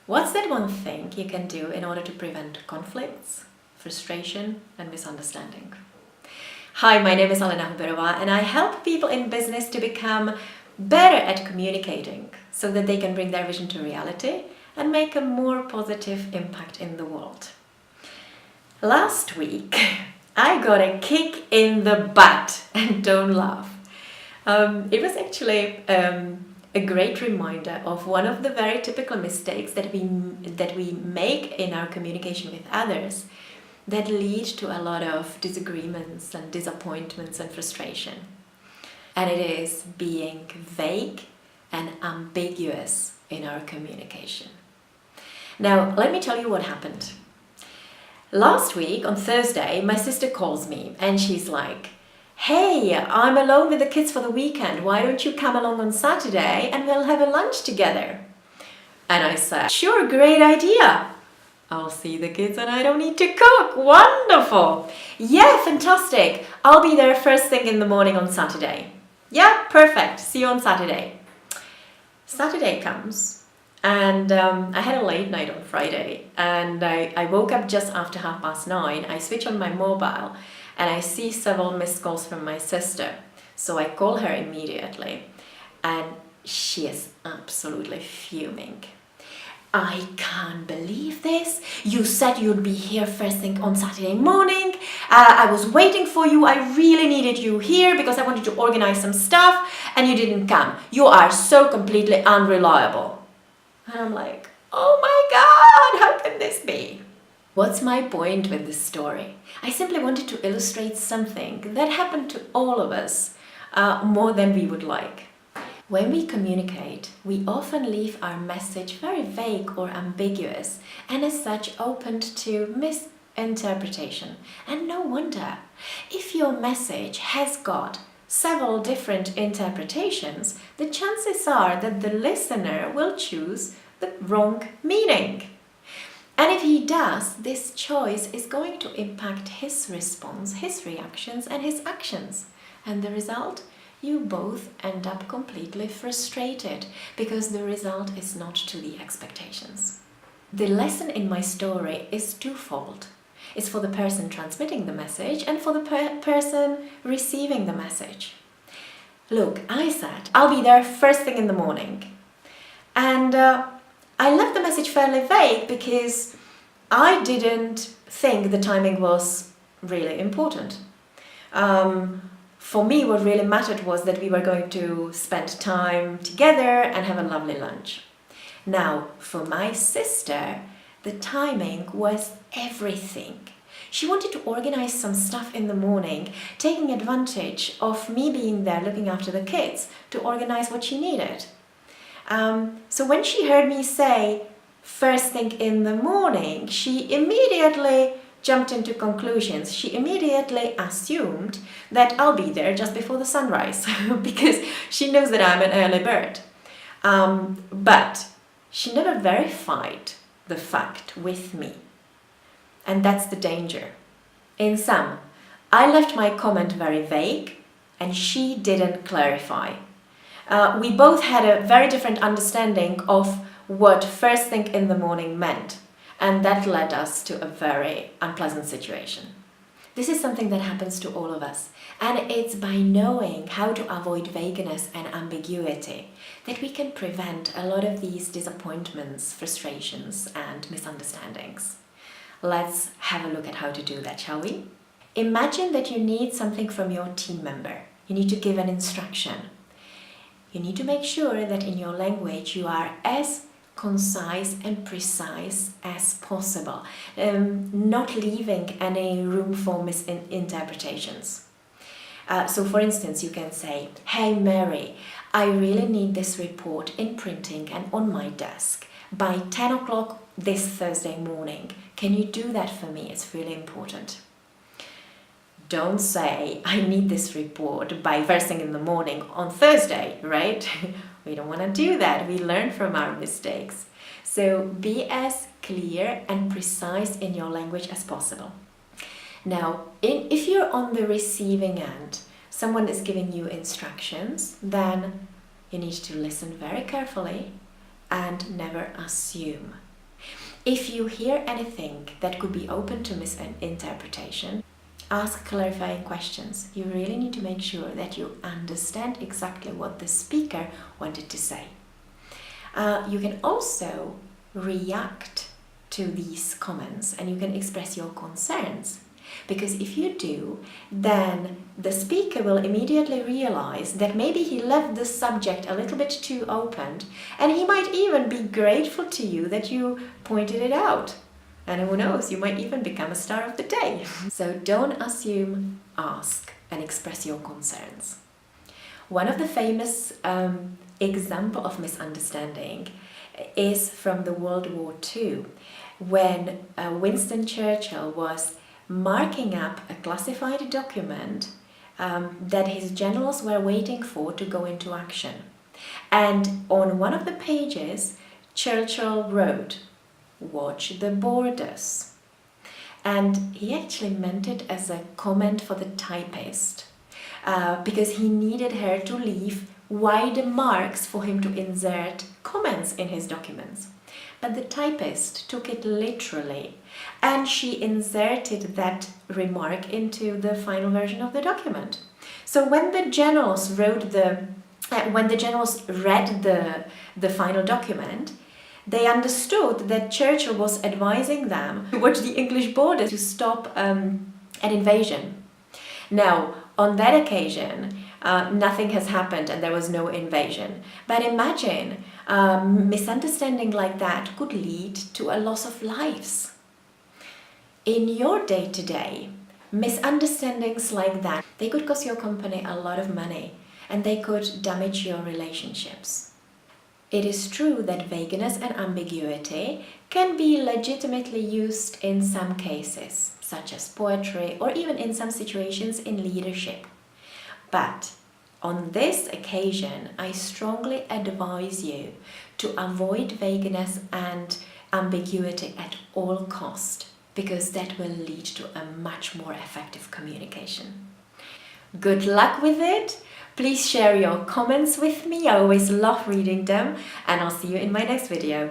What's that one thing you can do in order to prevent conflicts, frustration, and misunderstanding? Hi, my name is Alena Huberova, and I help people in business to become better at communicating so that they can bring their vision to reality and make a more positive impact in the world. Last week, I got a kick in the butt, and don't laugh. It was actually a great reminder of one of the very typical mistakes that we make in our communication with others that lead to a lot of disagreements and disappointments and frustration. And it is being vague and ambiguous in our communication. Now, let me tell you what happened. Last week, on Thursday, my sister calls me and she's like, "Hey, I'm alone with the kids for the weekend. Why don't you come along on Saturday and we'll have a lunch together?" And I said, "Sure, great idea. I'll see the kids and I don't need to cook. Wonderful. Yeah, fantastic. I'll be there first thing in the morning on Saturday." "Yeah, perfect. See you on Saturday." Saturday comes and I had a late night on Friday and I woke up just after 9:30. I switch on my mobile and I see several missed calls from my sister. So I call her immediately and she is absolutely fuming. "I can't believe this. You said you'd be here first thing on Saturday morning. I was waiting for you. I really needed you here because I wanted to organize some stuff and you didn't come. You are so completely unreliable." And I'm like, oh my God, how can this be? What's my point with this story? I simply wanted to illustrate something that happened to all of us more than we would like. When we communicate, we often leave our message very vague or ambiguous and as such opened to misinterpretation. And no wonder. If your message has got several different interpretations, the chances are that the listener will choose the wrong meaning. And if he does, this choice is going to impact his response, his reactions, and his actions. And the result? You both end up completely frustrated because the result is not to the expectations. The lesson in my story is twofold. It's for the person transmitting the message and for the person receiving the message. Look, I said, "I'll be there first thing in the morning." And I left the message fairly vague because I didn't think the timing was really important. For me, what really mattered was that we were going to spend time together and have a lovely lunch. Now, for my sister, the timing was everything. She wanted to organize some stuff in the morning, taking advantage of me being there looking after the kids to organize what she needed. So when she heard me say first thing in the morning, she immediately jumped into conclusions. She immediately assumed that I'll be there just before the sunrise because she knows that I'm an early bird. But she never verified the fact with me. And that's the danger. In sum, I left my comment very vague and she didn't clarify. We both had a very different understanding of what first thing in the morning meant. And that led us to a very unpleasant situation. This is something that happens to all of us. And it's by knowing how to avoid vagueness and ambiguity that we can prevent a lot of these disappointments, frustrations, and misunderstandings. Let's have a look at how to do that, shall we? Imagine that you need something from your team member. You need to give an instruction. You need to make sure that in your language you are as concise and precise as possible, not leaving any room for misinterpretations. So for instance, you can say, "Hey Mary, I really need this report in printing and on my desk by 10 o'clock this Thursday morning. Can you do that for me? It's really important." Don't say, "I need this report by first thing in the morning on Thursday," right? We don't want to do that. We learn from our mistakes. So be as clear and precise in your language as possible. Now, if you're on the receiving end, someone is giving you instructions, then you need to listen very carefully and never assume. If you hear anything that could be open to misinterpretation, ask clarifying questions. You really need to make sure that you understand exactly what the speaker wanted to say. You can also react to these comments and you can express your concerns. Because if you do, then the speaker will immediately realize that maybe he left the subject a little bit too open, and he might even be grateful to you that you pointed it out. And who knows, you might even become a star of the day. So don't assume, ask, and express your concerns. One of the famous example of misunderstanding is from the World War II, when Winston Churchill was marking up a classified document that his generals were waiting for to go into action. And on one of the pages, Churchill wrote, "Watch the borders." And he actually meant it as a comment for the typist, because he needed her to leave wide marks for him to insert comments in his documents. But the typist took it literally, and she inserted that remark into the final version of the document. So when the generals read the final document, they understood that Churchill was advising them to watch the English border to stop an invasion. Now, on that occasion, nothing has happened and there was no invasion. But imagine misunderstanding like that could lead to a loss of lives. In your day-to-day, misunderstandings like that, they could cost your company a lot of money and they could damage your relationships. It is true that vagueness and ambiguity can be legitimately used in some cases, such as poetry or even in some situations in leadership. But on this occasion, I strongly advise you to avoid vagueness and ambiguity at all cost, because that will lead to a much more effective communication. Good luck with it! Please share your comments with me, I always love reading them, and I'll see you in my next video.